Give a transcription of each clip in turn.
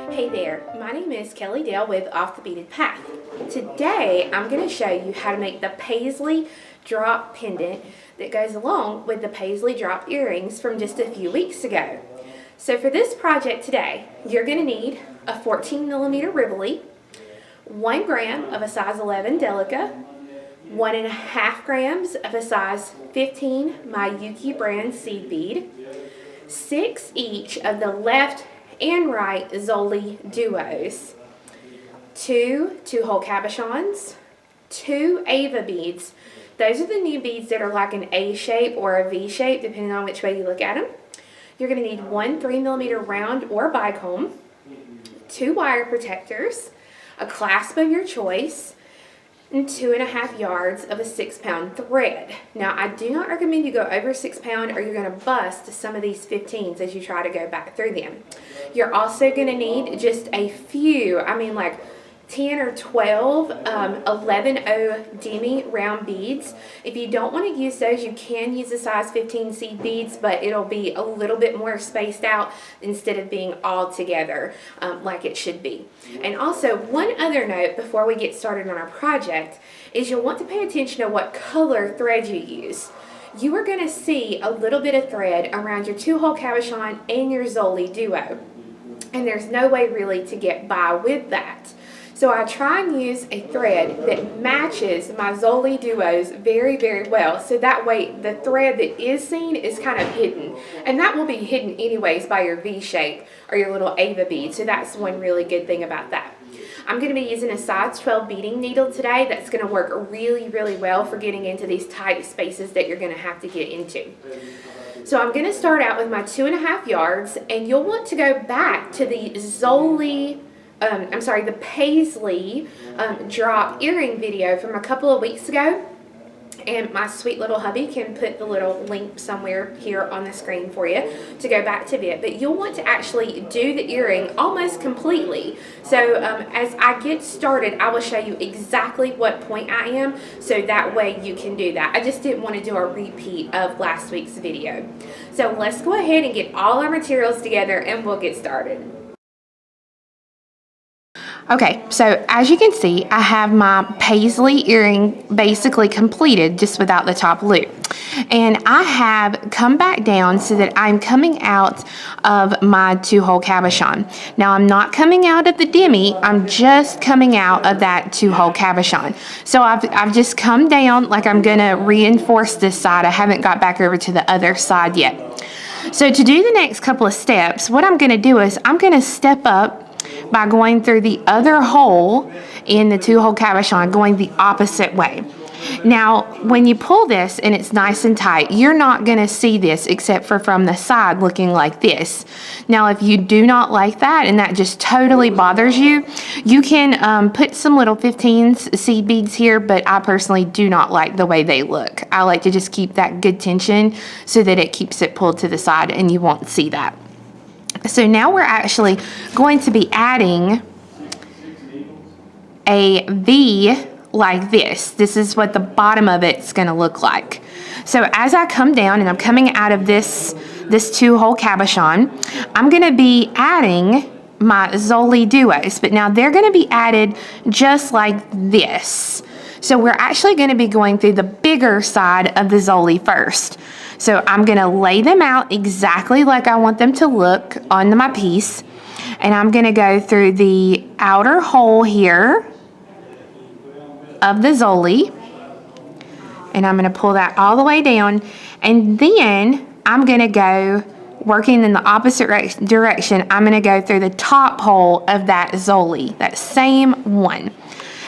Hey there, my name is Kelly Dale with Off the Beaded Path. Today I'm going to show you how to make the Paisley drop pendant that goes along with the Paisley drop earrings from just a few weeks ago. So for this project today, you're going to need a 14mm Rivoli, 1 gram of a size 11 Delica, 1.5 grams of a size 15 Miyuki brand seed bead, 6 each of the left and right Zoli duos, 2 Two-Hole Cabochons, 2 Ava Beads. Those are the new beads that are like an A shape or a V shape depending on which way you look at them. You're going to need 1 3mm round or Bicone, 2 wire protectors, a clasp of your choice, and 2.5 yards of a 6-pound thread. Now I do not recommend you go over 6 pound or you're going to bust some of these 15s as you try to go back through them. You're also going to need just a few, like 10 or 12 11.0 Demi Round beads. If you don't want to use those, you can use the size 15 seed beads, but it'll be a little bit more spaced out instead of being all together like it should be. And also, one other note before we get started on our project is you'll want to pay attention to what color thread you use. You are going to see a little bit of thread around your Two Hole Cabochon and your Zoli duo, and there's no way really to get by with that. So I try and use a thread that matches my Zoli duos very, very well. So that way the thread that is seen is kind of hidden. And that will be hidden anyways by your V shape or your little Ava bead. So that's one really good thing about that. I'm going to be using a size 12 beading needle today. That's going to work really, really well for getting into these tight spaces that you're going to have to get into. So I'm going to start out with my 2.5 yards, and you'll want to go back to the the Paisley drop earring video from a couple of weeks ago, and my sweet little hubby can put the little link somewhere here on the screen for you to go back to it. But you'll want to actually do the earring almost completely. So as I get started, I will show you exactly what point I am, so that way you can do that. I just didn't want to do a repeat of last week's video. So let's go ahead and get all our materials together and we'll get started. Okay, so as you can see, I have my Paisley earring basically completed just without the top loop. And I have come back down so that I'm coming out of my Two-Hole Cabochon. Now I'm not coming out of the Demi, I'm just coming out of that Two-Hole Cabochon. So I've just come down like I'm gonna reinforce this side. I haven't got back over to the other side yet. So to do the next couple of steps, what I'm gonna do is I'm gonna step up by going through the other hole in the Two-Hole Cabochon, going the opposite way. Now, when you pull this and it's nice and tight, you're not going to see this except for from the side looking like this. Now, if you do not like that and that just totally bothers you, you can put some little 15s seed beads here, but I personally do not like the way they look. I like to just keep that good tension so that it keeps it pulled to the side and you won't see that. So now we're actually going to be adding a V like this. This is what the bottom of it's going to look like. So as I come down and I'm coming out of this Two-Hole Cabochon, I'm going to be adding my Zoli duos, but now they're going to be added just like this. So we're actually going to be going through the bigger side of the Zoli first. So I'm going to lay them out exactly like I want them to look on my piece. And I'm going to go through the outer hole here of the Zoli. And I'm going to pull that all the way down. And then I'm going to go working in the opposite direction. I'm going to go through the top hole of that Zoli, that same one.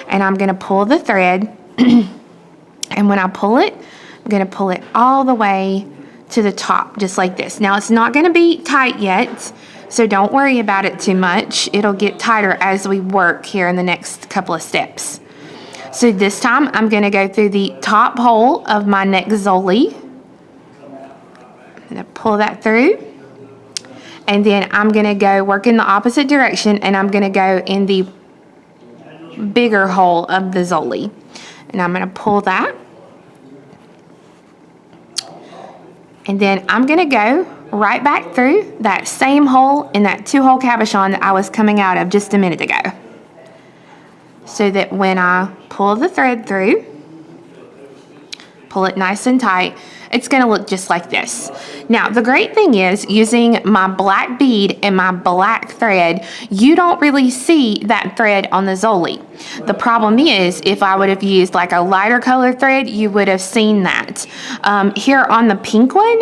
And I'm going to pull the thread. And when I pull it, I'm going to pull it all the way to the top, just like this. Now, it's not going to be tight yet, so don't worry about it too much. It'll get tighter as we work here in the next couple of steps. So this time, I'm going to go through the top hole of my next Zoli. I'm going to pull that through. And then I'm going to go work in the opposite direction, and I'm going to go in the bigger hole of the Zoli. And I'm going to pull that. And then I'm going to go right back through that same hole in that 2 hole cabochon that I was coming out of just a minute ago. So that when I pull the thread through, pull it nice and tight, it's going to look just like this. Now, the great thing is, using my black bead and my black thread, you don't really see that thread on the Zoli. The problem is, if I would have used like a lighter color thread, you would have seen that. Here on the pink one,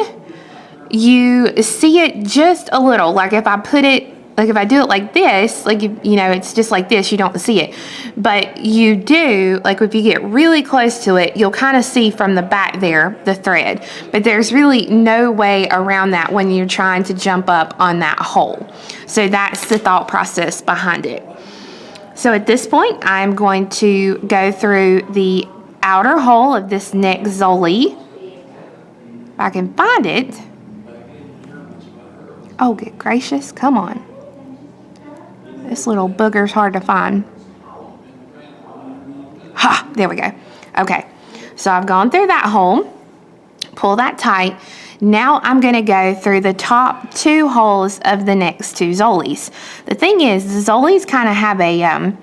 you see it just a little. Like if I put it, like if I do it like this, like, you know, it's just like this, you don't see it. But you do, like if you get really close to it, you'll kind of see from the back there, the thread. But there's really no way around that when you're trying to jump up on that hole. So that's the thought process behind it. So at this point, I'm going to go through the outer hole of this next Zoli. If I can find it. Oh, good gracious, come on. This little booger's hard to find. Ha, there we go. Okay, so I've gone through that hole, pull that tight. Now I'm gonna go through the top 2 holes of the next 2 Zolis. The thing is, the Zolis kind of have a,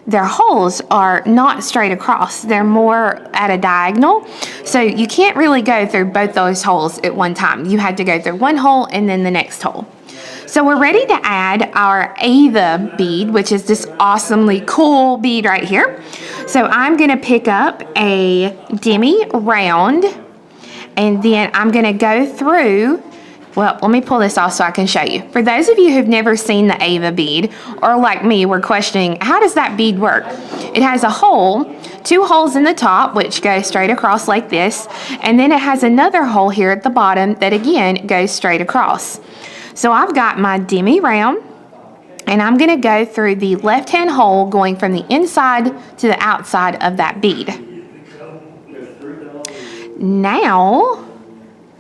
their holes are not straight across. They're more at a diagonal. So you can't really go through both those holes at one time. You had to go through one hole and then the next hole. So we're ready to add our Ava bead, which is this awesomely cool bead right here. So I'm gonna pick up a Demi Round, and then I'm gonna go through, well, let me pull this off so I can show you. For those of you who've never seen the Ava bead, or like me, were questioning, how does that bead work? It has a hole, 2 holes in the top, which go straight across like this, and then it has another hole here at the bottom that again goes straight across. So I've got my Demi Round, and I'm gonna go through the left-hand hole going from the inside to the outside of that bead. Now,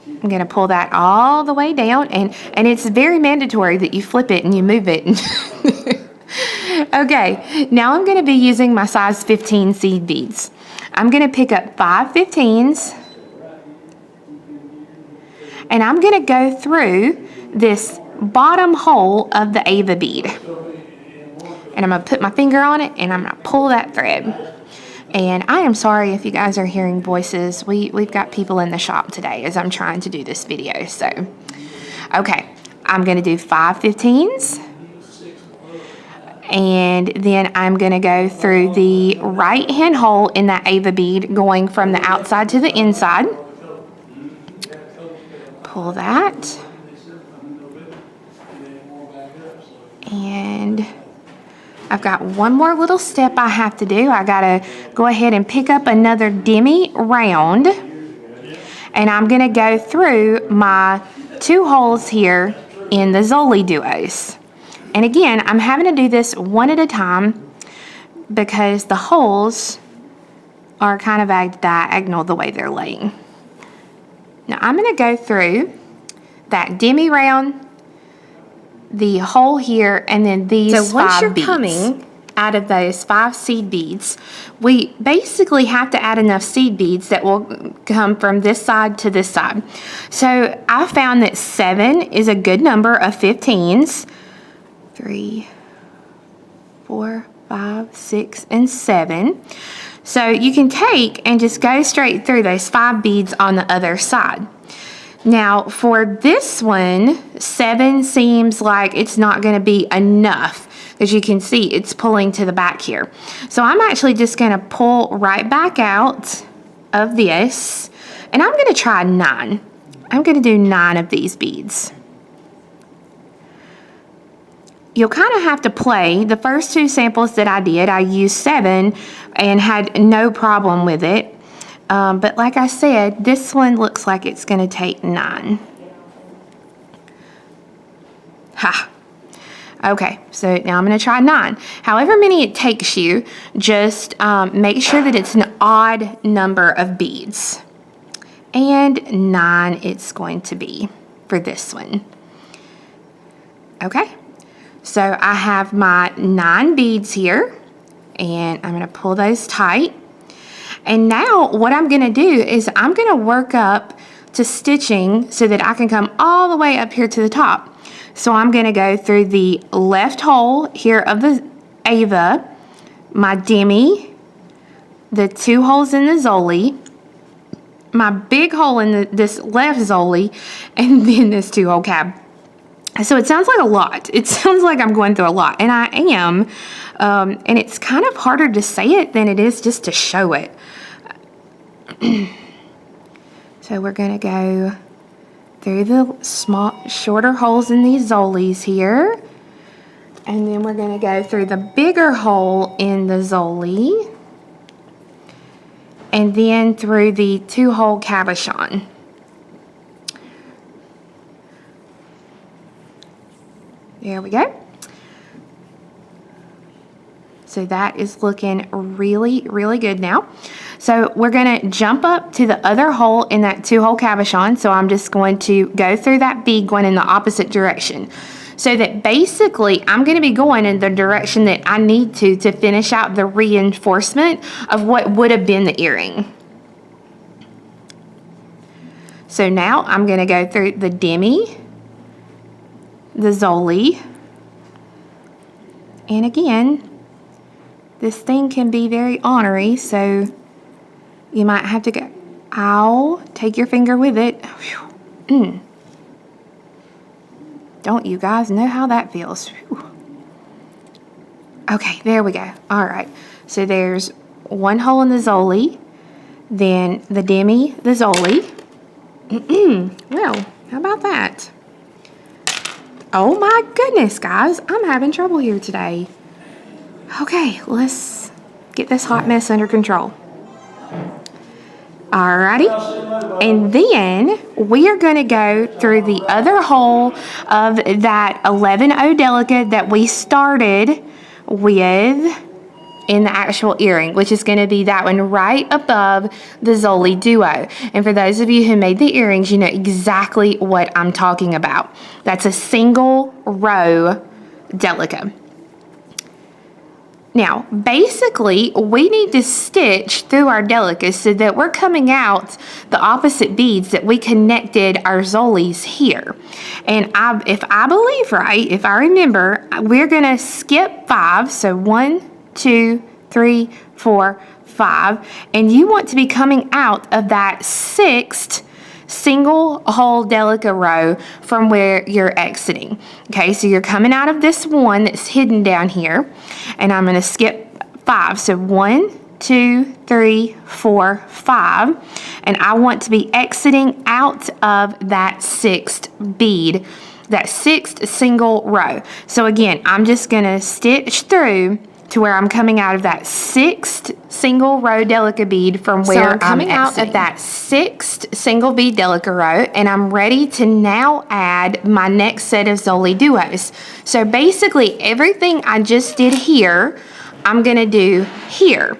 I'm gonna pull that all the way down, and it's very mandatory that you flip it and you move it. Okay, now I'm gonna be using my size 15 seed beads. I'm gonna pick up 5 15s, and I'm gonna go through this bottom hole of the Ava bead. And I'm gonna put my finger on it and I'm gonna pull that thread. And I am sorry if you guys are hearing voices. We've got people in the shop today as I'm trying to do this video. So, okay, I'm gonna do 5 15s. And then I'm gonna go through the right hand hole in that Ava bead going from the outside to the inside. Pull that. And I've got one more little step I have to do. I gotta go ahead and pick up another Demi Round, and I'm gonna go through my 2 holes here in the Zoli duos. And again, I'm having to do this one at a time because the holes are kind of at diagonal the way they're laying. Now I'm gonna go through that Demi Round, the hole here, and then these 5 beads. So once you're coming out of those 5 seed beads, we basically have to add enough seed beads that will come from this side to this side. So I found that 7 is a good number of 15s. 3, 4, 5, 6, and 7. So you can take and just go straight through those 5 beads on the other side. Now for this one, 7 seems like it's not going to be enough. As you can see, it's pulling to the back here. So I'm actually just going to pull right back out of this, and I'm going to try 9. I'm going to do 9 of these beads. You'll kind of have to play. The first 2 samples that I did, I used 7 and had no problem with it. But like I said, this one looks like it's going to take 9. Ha! Okay, so now I'm going to try 9. However many it takes you, just make sure that it's an odd number of beads. And 9 it's going to be for this one. Okay, so I have my 9 beads here, and I'm going to pull those tight. And now what I'm going to do is I'm going to work up to stitching so that I can come all the way up here to the top. So I'm going to go through the left hole here of the Ava, my Demi, the 2 holes in the Zoli, my big hole in this left Zoli, and then this 2 hole cab. So it sounds like a lot. It sounds like I'm going through a lot, and I am. And it's kind of harder to say it than it is just to show it. So we're going to go through the shorter holes in these Zolis here. And then we're going to go through the bigger hole in the Zoli. And then through the 2 hole cabochon. There we go. So that is looking really, really good now. So we're going to jump up to the other hole in that 2 hole cabochon. So I'm just going to go through that bead going in the opposite direction. So that basically I'm going to be going in the direction that I need to finish out the reinforcement of what would have been the earring. So now I'm going to go through the Demi, the Zoli, and again, this thing can be very ornery, so you might have to go, ow, take your finger with it. Don't you guys know how that feels? Whew. Okay, there we go. All right, so there's 1 hole in the Zoli, then the Demi, the Zoli. Well, how about that? Oh my goodness, guys, I'm having trouble here today. Okay, let's get this hot mess under control. Alrighty, and then we are going to go through the other hole of that 11-0 Delica that we started with in the actual earring, which is going to be that one right above the Zoli Duo. And for those of you who made the earrings, you know exactly what I'm talking about. That's a single row Delica. Now, basically, we need to stitch through our Delicas so that we're coming out the opposite beads that we connected our Zolis here. And if I believe right, if I remember, we're going to skip 5. So 1, 2, 3, 4, 5. And you want to be coming out of that 6th single hole Delica row from where you're exiting. Okay, so you're coming out of this one that's hidden down here, and I'm going to skip 5. So 1, 2, 3, 4, 5, and I want to be exiting out of that 6th bead, that 6th single row. So again, I'm just going to stitch through to where I'm coming out of that 6th single row Delica bead from where I'm coming out of that 6th single bead Delica row, and I'm ready to now add my next set of Zoli Duos. So basically everything I just did here, I'm going to do here.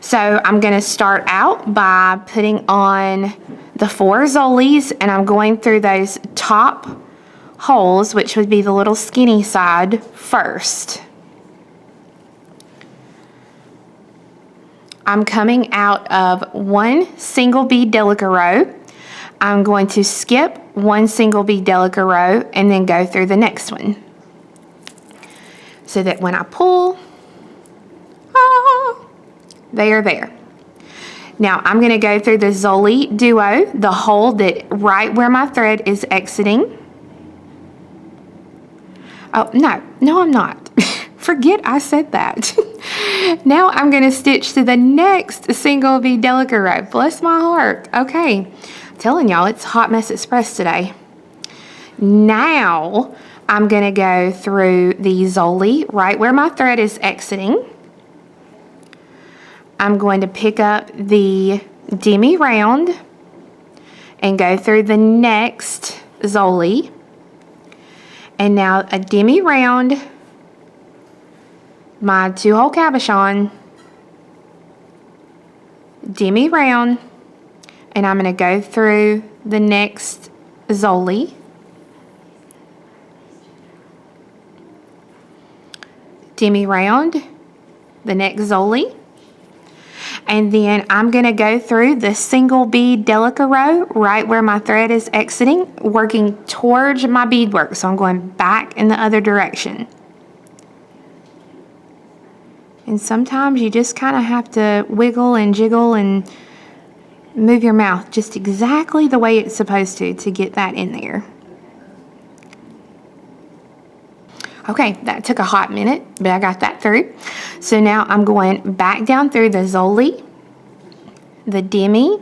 So I'm going to start out by putting on the 4 Zolis, and I'm going through those top holes, which would be the little skinny side first. I'm coming out of 1 single bead Delica row. I'm going to skip 1 single bead Delica row and then go through the next one. So that when I pull, they are there. Now I'm going to go through the Zoli Duo, the hole that right where my thread is exiting. Oh, no, I'm not. Forget I said that. Now I'm going to stitch to the next single bead Delica row. Bless my heart. Okay, I'm telling y'all, it's Hot Mess Express today. Now I'm going to go through the Zoli right where my thread is exiting. I'm going to pick up the Demi Round and go through the next Zoli. And now a Demi Round, my 2 hole cabochon, Demi Round, and I'm going to go through the next Zoli. Demi Round, the next Zoli. And then I'm going to go through the single bead Delica row right where my thread is exiting, working towards my beadwork. So I'm going back in the other direction. And sometimes you just kind of have to wiggle and jiggle and move your mouth just exactly the way it's supposed to get that in there. Okay, that took a hot minute, but I got that through. So now I'm going back down through the Zoli, the Demi,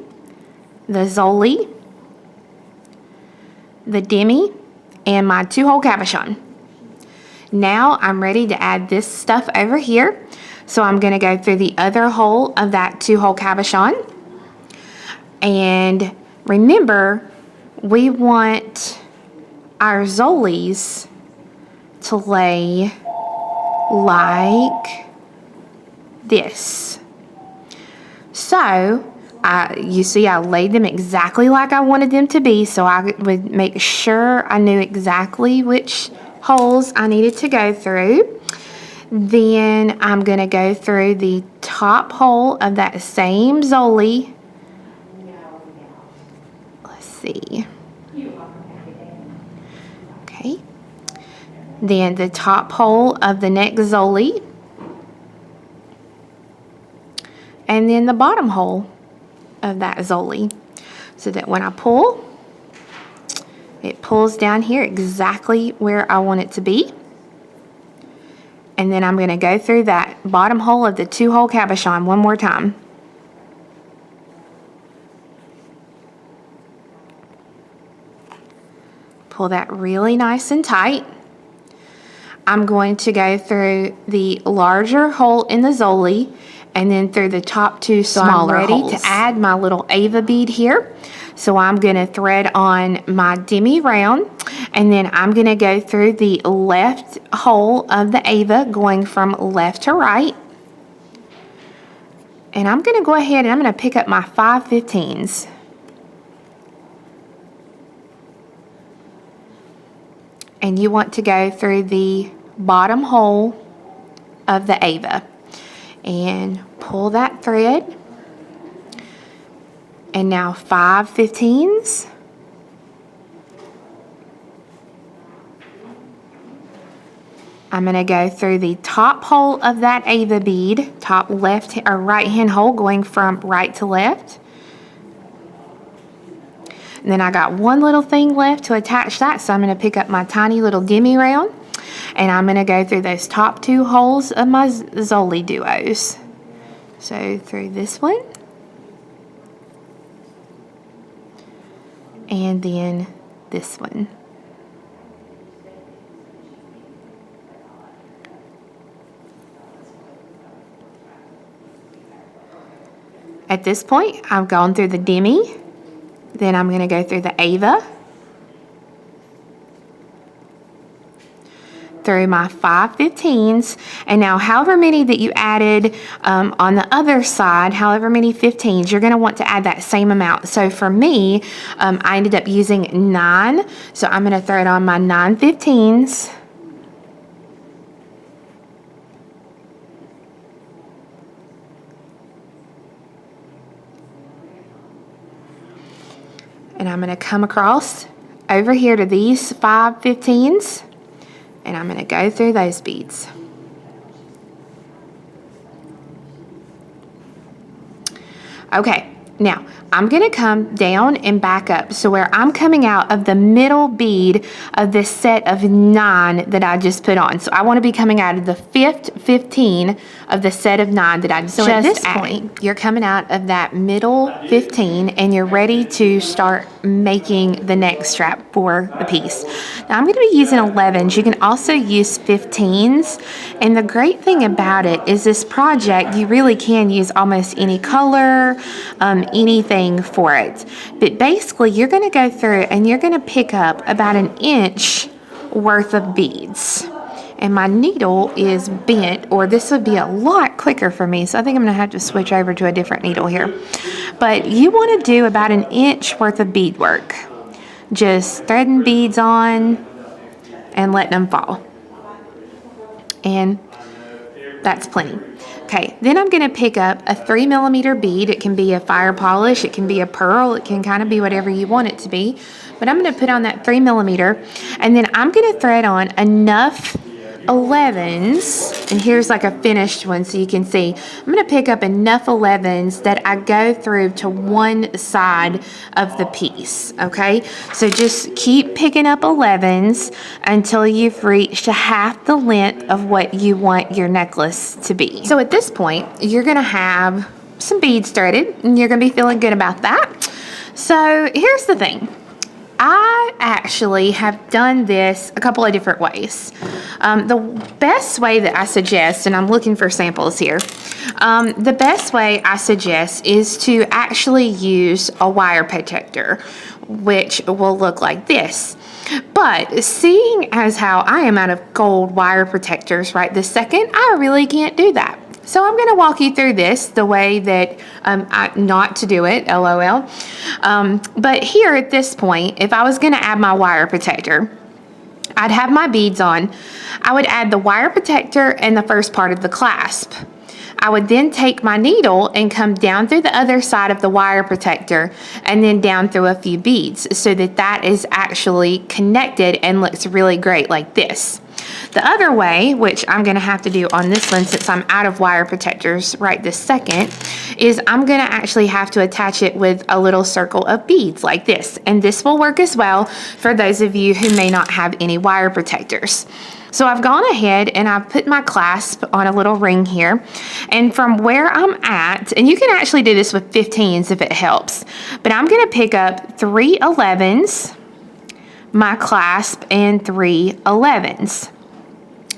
the Zoli, the Demi, and my 2 hole cabochon. Now I'm ready to add this stuff over here. So I'm going to go through the other hole of that 2 hole cabochon. And remember, we want our Zolis to lay like this. So you see I laid them exactly like I wanted them to be, so I would make sure I knew exactly which holes I needed to go through. Then I'm going to go through the top hole of that same Zoli. Let's see. Okay. Then the top hole of the next Zoli. And then the bottom hole of that Zoli. So that when I pull, it pulls down here exactly where I want it to be. And then I'm going to go through that bottom hole of the 2 hole cabochon one more time. Pull that really nice and tight. I'm going to go through the larger hole in the Zoli and then through the top 2 smaller holes. I'm ready to add my little Ava bead here. So I'm going to thread on my Demi Round, and then I'm going to go through the left hole of the Ava, going from left to right. And I'm going to go ahead and I'm going to pick up my 5/15s. And you want to go through the bottom hole of the Ava and pull that thread. And now 5/15s. I'm going to go through the top hole of that Ava bead, top left or right hand hole, going from right to left. And then I got one little thing left to attach that, so I'm going to pick up my tiny little Demi Round, and I'm going to go through those top 2 holes of my Zoli duos. So through this one. And then this one. At this point, I've gone through the Demi, then I'm going to go through the Ava, through my 5/15s, and now however many that you added on the other side, however many 15s, you're going to want to add that same amount. So for me, I ended up using 9, so I'm going to thread on my 9 15s. And I'm going to come across over here to these 5 15s. And I'm going to go through those beads. Okay, now I'm going to come down and back up. So where I'm coming out of the middle bead of this set of 9 that I just put on. So I want to be coming out of the 5th 15 of the set of 9 that I just added. So at this point, you're coming out of that middle 15 and you're ready to start making the next strap for the piece. Now I'm going to be using 11s. You can also use 15s. And the great thing about it is this project, you really can use almost any color, anything for it. But basically, you're going to go through and you're going to pick up about 1 inch worth of beads. And my needle is bent, or this would be a lot quicker for me, so I think I'm going to have to switch over to a different needle here. But you want to do about 1 inch worth of beadwork. Just threading beads on and letting them fall. And That's plenty. Okay, then I'm going to pick up a 3mm bead. It can be a fire polish, it can be a pearl, it can kind of be whatever you want it to be. But I'm going to put on that 3mm, and then I'm going to thread on enough 11s, and here's like a finished one so you can see. I'm going to pick up enough 11s that I go through to one side of the piece, okay? So just keep picking up 11s until you've reached half the length of what you want your necklace to be. So at this point, you're going to have some beads threaded, and you're going to be feeling good about that. So here's the thing. I actually have done this a couple of different ways. The best way that I suggest, and I'm looking for samples here, the best way I suggest is to actually use a wire protector, which will look like this. But seeing as how I am out of gold wire protectors right this second, I really can't do that. So I'm going to walk you through this the way that not to do it, LOL. But here at this point, if I was going to add my wire protector, I'd have my beads on. I would add the wire protector and the first part of the clasp. I would then take my needle and come down through the other side of the wire protector and then down through a few beads so that that is actually connected and looks really great like this. The other way, which I'm going to have to do on this one since I'm out of wire protectors right this second, is I'm going to actually have to attach it with a little circle of beads like this. And this will work as well for those of you who may not have any wire protectors. So I've gone ahead and I've put my clasp on a little ring here. And from where I'm at, and you can actually do this with 15s if it helps, but I'm going to pick up 3 11s, my clasp, and 3 11s.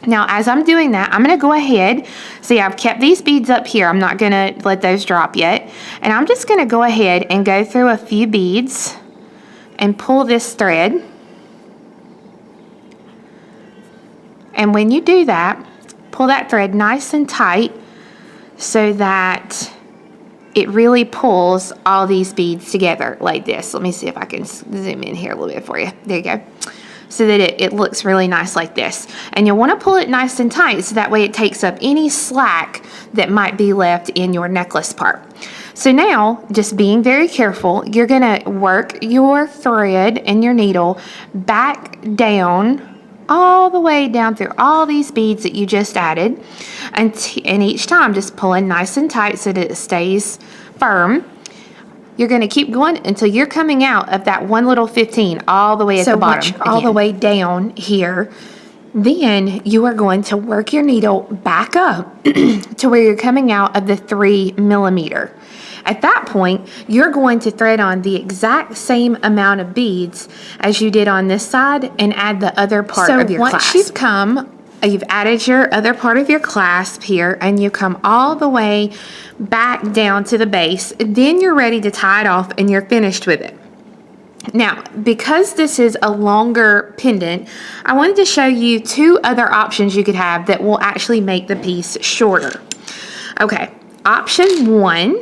Now, as I'm doing that, I'm going to go ahead. See, I've kept these beads up here. I'm not going to let those drop yet. And I'm just going to go ahead and go through a few beads and pull this thread. And when you do that, pull that thread nice and tight so that it really pulls all these beads together like this. Let me see if I can zoom in here a little bit for you. There you go. So that it looks really nice like this. And you'll want to pull it nice and tight so that way it takes up any slack that might be left in your necklace part. So now, just being very careful, you're going to work your thread and your needle back down all the way down through all these beads that you just added, and each time just pulling nice and tight so that it stays firm. You're going to keep going until you're coming out of that one little 15 all the way at the bottom, all the way down here. Then you are going to work your needle back up to where you're coming out of the 3 millimeter. At that point, you're going to thread on the exact same amount of beads as you did on this side and add the other part of your clasp. So once you've added your other part of your clasp here and you come all the way back down to the base, then you're ready to tie it off and you're finished with it. Now, because this is a longer pendant, I wanted to show you 2 other options you could have that will actually make the piece shorter. Okay, option 1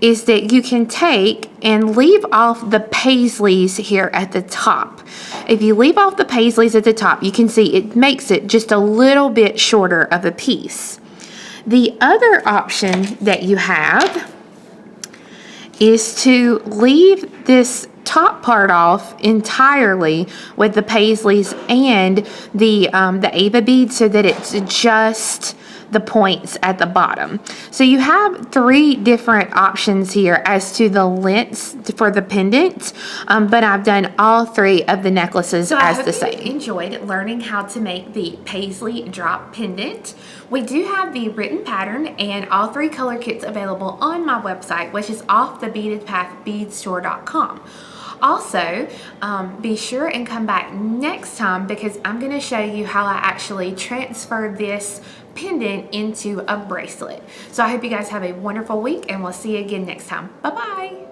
is that you can take and leave off the paisleys here at the top. If you leave off the paisleys at the top, you can see it makes it just a little bit shorter of a piece. The other option that you have is to leave this top part off entirely with the paisleys and the Ava beads so that it's just the points at the bottom. So you have 3 different options here as to the lengths for the pendant, but I've done all 3 of the necklaces as the same. I hope you enjoyed learning how to make the Paisley drop pendant. We do have the written pattern and all 3 color kits available on my website, which is offthebeadedpathbeadstore.com. Also, be sure and come back next time because I'm going to show you how I actually transferred this pendant into a bracelet. So I hope you guys have a wonderful week and we'll see you again next time. Bye-bye.